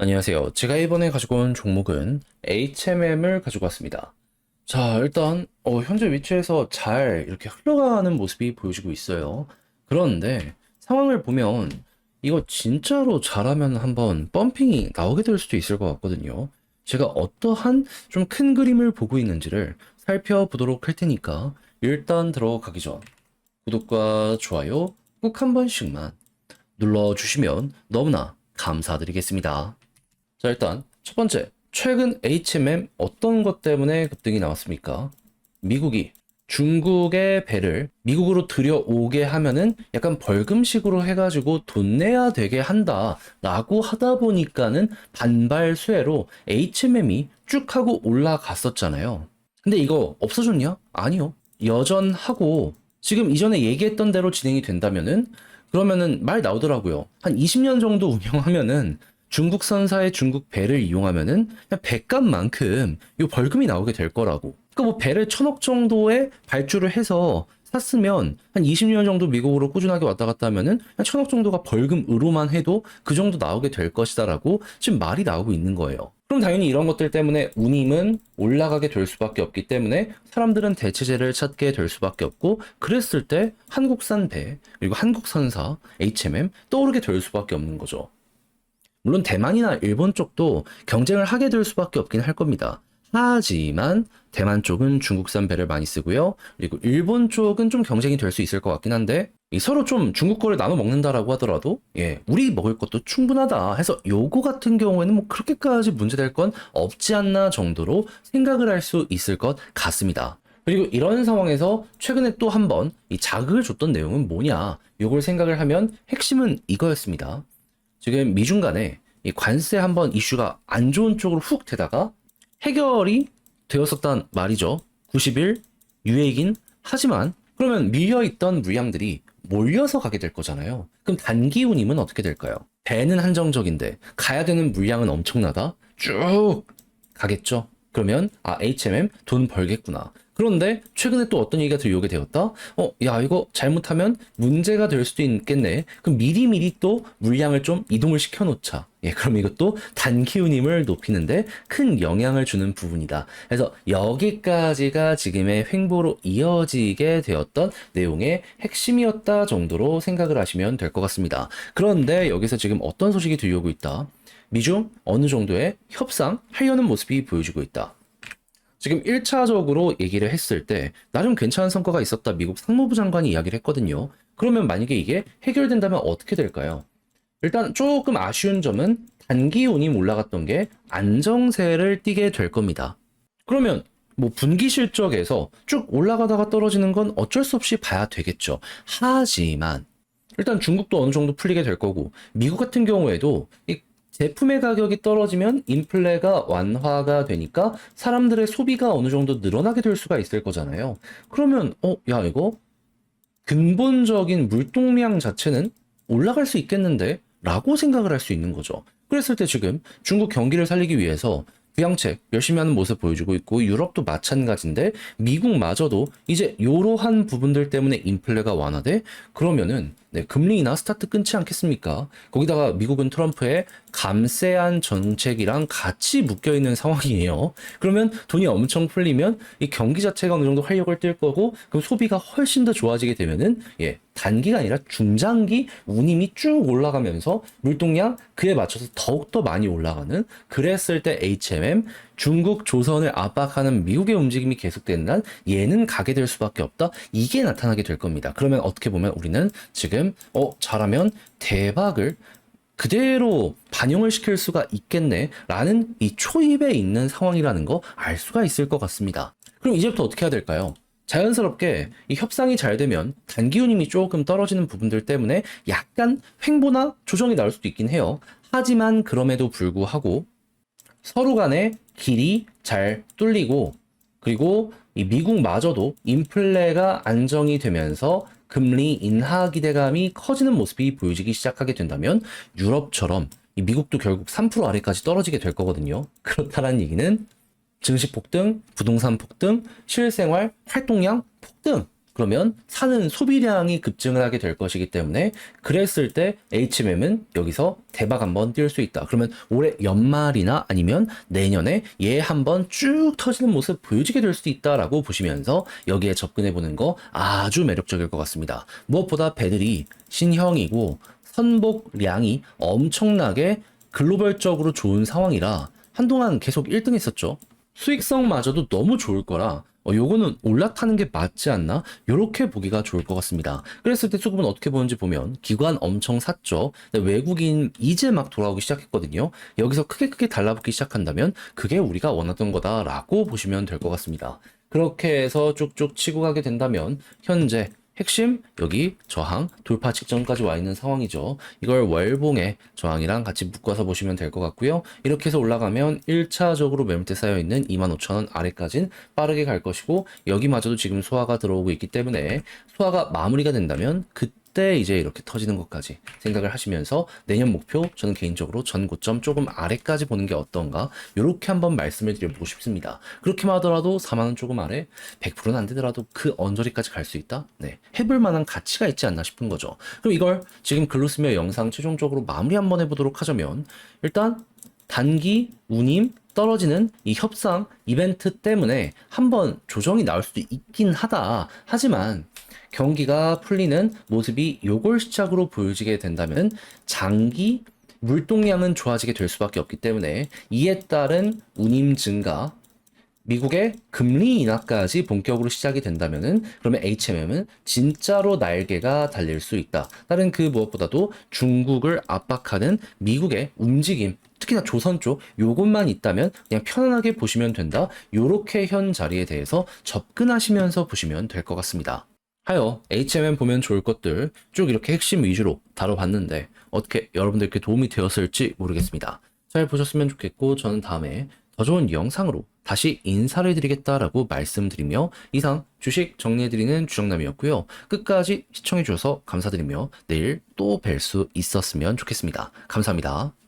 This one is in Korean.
안녕하세요. 제가 이번에 가지고 온 종목은 HMM을 가지고 왔습니다. 자, 일단 현재 위치에서 잘 이렇게 흘러가는 모습이 보여지고 있어요. 그런데 상황을 보면 이거 진짜로 잘하면 한번 펌핑이 나오게 될 수도 있을 것 같거든요. 제가 어떠한 좀 큰 그림을 보고 있는지를 살펴보도록 할 테니까 일단 들어가기 전 구독과 좋아요 꼭 한 번씩만 눌러주시면 너무나 감사드리겠습니다. 자, 일단 첫 번째, 최근 HMM 어떤 것 때문에 급등이 나왔습니까? 미국이 중국의 배를 미국으로 들여오게 하면은 약간 벌금식으로 해가지고 돈 내야 되게 한다라고 하다 보니까는 반발 수혜로 HMM이 쭉 하고 올라갔었잖아요. 근데 이거 없어졌냐? 아니요. 여전하고 지금 이전에 얘기했던 대로 진행이 된다면은 그러면은 말 나오더라고요. 한 20년 정도 운영하면은 중국 선사의 중국 배를 이용하면은 그냥 배값만큼 요 벌금이 나오게 될 거라고. 그러니까 뭐 배를 1,000억 정도에 발주를 해서 샀으면 한 20년 정도 미국으로 꾸준하게 왔다 갔다 하면은 한 1,000억 정도가 벌금으로만 해도 그 정도 나오게 될 것이다라고 지금 말이 나오고 있는 거예요. 그럼 당연히 이런 것들 때문에 운임은 올라가게 될 수밖에 없기 때문에 사람들은 대체제를 찾게 될 수밖에 없고, 그랬을 때 한국산 배 그리고 한국선사 HMM 떠오르게 될 수밖에 없는 거죠. 물론 대만이나 일본 쪽도 경쟁을 하게 될 수밖에 없긴 할 겁니다. 하지만 대만 쪽은 중국산 배를 많이 쓰고요. 그리고 일본 쪽은 좀 경쟁이 될 수 있을 것 같긴 한데, 서로 좀 중국 거를 나눠 먹는다라고 하더라도 우리 먹을 것도 충분하다 해서 요거 같은 경우에는 뭐 그렇게까지 문제될 건 없지 않나 정도로 생각을 할 수 있을 것 같습니다. 그리고 이런 상황에서 최근에 또 한 번 이 자극을 줬던 내용은 뭐냐, 요걸 생각을 하면 핵심은 이거였습니다. 지금 미중 간에 이 관세 한번 이슈가 안 좋은 쪽으로 훅 되다가 해결이 되었었단 말이죠. 90일 유예이긴 하지만 그러면 밀려있던 물량들이 몰려서 가게 될 거잖아요. 그럼 단기 운임은 어떻게 될까요? 배는 한정적인데 가야 되는 물량은 엄청나다? 쭉 가겠죠. 그러면 HMM 돈 벌겠구나. 그런데 최근에 또 어떤 얘기가 들려오게 되었다? 야, 이거 잘못하면 문제가 될 수도 있겠네. 그럼 미리미리 또 물량을 좀 이동을 시켜 놓자. 그럼 이것도 단기 운임을 높이는데 큰 영향을 주는 부분이다. 그래서 여기까지가 지금의 횡보로 이어지게 되었던 내용의 핵심이었다 정도로 생각을 하시면 될 것 같습니다. 그런데 여기서 지금 어떤 소식이 들려오고 있다? 미중 어느 정도의 협상하려는 모습이 보여지고 있다. 지금 1차적으로 얘기를 했을 때 나름 괜찮은 성과가 있었다 미국 상무부 장관이 이야기를 했거든요. 그러면 만약에 이게 해결된다면 어떻게 될까요? 일단 조금 아쉬운 점은 단기 운임 올라갔던 게 안정세를 띠게 될 겁니다. 그러면 뭐 분기 실적에서 쭉 올라가다가 떨어지는 건 어쩔 수 없이 봐야 되겠죠. 하지만 일단 중국도 어느 정도 풀리게 될 거고, 미국 같은 경우에도 이 제품의 가격이 떨어지면 인플레가 완화가 되니까 사람들의 소비가 어느 정도 늘어나게 될 수가 있을 거잖아요. 그러면 야, 이거 근본적인 물동량 자체는 올라갈 수 있겠는데? 라고 생각을 할 수 있는 거죠. 그랬을 때 지금 중국 경기를 살리기 위해서 부양책 열심히 하는 모습 보여주고 있고, 유럽도 마찬가지인데 미국마저도 이제 이러한 부분들 때문에 인플레가 완화돼? 그러면은 금리 인하 스타트 끊지 않겠습니까? 거기다가 미국은 트럼프의 감세한 정책이랑 같이 묶여 있는 상황이에요. 그러면 돈이 엄청 풀리면 이 경기 자체가 어느 정도 활력을 띨 거고, 그럼 소비가 훨씬 더 좋아지게 되면은 단기가 아니라 중장기 운임이 쭉 올라가면서 물동량 그에 맞춰서 더욱더 많이 올라가는, 그랬을 때 HMM 중국 조선을 압박하는 미국의 움직임이 계속되는 한 얘는 가게 될 수밖에 없다. 이게 나타나게 될 겁니다. 그러면 어떻게 보면 우리는 지금 잘하면 대박을 그대로 반영을 시킬 수가 있겠네 라는 이 초입에 있는 상황이라는 거 알 수가 있을 것 같습니다. 그럼 이제부터 어떻게 해야 될까요? 자연스럽게 이 협상이 잘 되면 단기 운임이 조금 떨어지는 부분들 때문에 약간 횡보나 조정이 나올 수도 있긴 해요. 하지만 그럼에도 불구하고 서로 간의 길이 잘 뚫리고, 그리고 이 미국마저도 인플레가 안정이 되면서 금리 인하 기대감이 커지는 모습이 보여지기 시작하게 된다면 유럽처럼 이 미국도 결국 3% 아래까지 떨어지게 될 거거든요. 그렇다는 얘기는 증시 폭등, 부동산 폭등, 실생활 활동량 폭등, 그러면 사는 소비량이 급증을 하게 될 것이기 때문에 그랬을 때 HMM은 여기서 대박 한번 뛸 수 있다. 그러면 올해 연말이나 아니면 내년에 얘 한번 쭉 터지는 모습 보여지게 될 수도 있다라고 보시면서 여기에 접근해 보는 거 아주 매력적일 것 같습니다. 무엇보다 배들이 신형이고 선복량이 엄청나게 글로벌적으로 좋은 상황이라 한동안 계속 1등 했었죠. 수익성마저도 너무 좋을 거라 요거는 올라타는 게 맞지 않나? 요렇게 보기가 좋을 것 같습니다. 그랬을 때 수급은 어떻게 보는지 보면 기관 엄청 샀죠. 근데 외국인 이제 막 돌아오기 시작했거든요. 여기서 크게 달라붙기 시작한다면 그게 우리가 원하던 거다라고 보시면 될 것 같습니다. 그렇게 해서 쭉쭉 치고 가게 된다면 현재 핵심 여기 저항 돌파 직전까지 와 있는 상황이죠. 이걸 월봉의 저항이랑 같이 묶어서 보시면 될 것 같고요. 이렇게 해서 올라가면 1차적으로 매물대 쌓여있는 25,000원 아래까지는 빠르게 갈 것이고 여기마저도 지금 소화가 들어오고 있기 때문에 소화가 마무리가 된다면 그때 이제 이렇게 터지는 것까지 생각을 하시면서 내년 목표 저는 개인적으로 전 고점 조금 아래까지 보는 게 어떤가 이렇게 한번 말씀을 드려보고 싶습니다. 그렇게만 하더라도 4만원 조금 아래 100%는 안 되더라도 그 언저리까지 갈 수 있다? 네, 해볼 만한 가치가 있지 않나 싶은 거죠. 그럼 이걸 지금 글로 쓰며 영상 최종적으로 마무리 한번 해보도록 하자면 일단 단기 운임 떨어지는 이 협상 이벤트 때문에 한번 조정이 나올 수도 있긴 하다. 하지만 경기가 풀리는 모습이 요걸 시작으로 보여지게 된다면 장기 물동량은 좋아지게 될 수밖에 없기 때문에 이에 따른 운임 증가 미국의 금리 인하까지 본격으로 시작이 된다면은 그러면 HMM은 진짜로 날개가 달릴 수 있다. 다른 그 무엇보다도 중국을 압박하는 미국의 움직임 특히나 조선 쪽 요것만 있다면 그냥 편안하게 보시면 된다. 요렇게 현 자리에 대해서 접근하시면서 보시면 될 것 같습니다. 하여 HMM 보면 좋을 것들 쭉 이렇게 핵심 위주로 다뤄봤는데 어떻게 여러분들께 도움이 되었을지 모르겠습니다. 잘 보셨으면 좋겠고 저는 다음에 더 좋은 영상으로 다시 인사를 드리겠다라고 말씀드리며 이상 주식 정리해드리는 주정남이었고요. 끝까지 시청해주셔서 감사드리며 내일 또 뵐 수 있었으면 좋겠습니다. 감사합니다.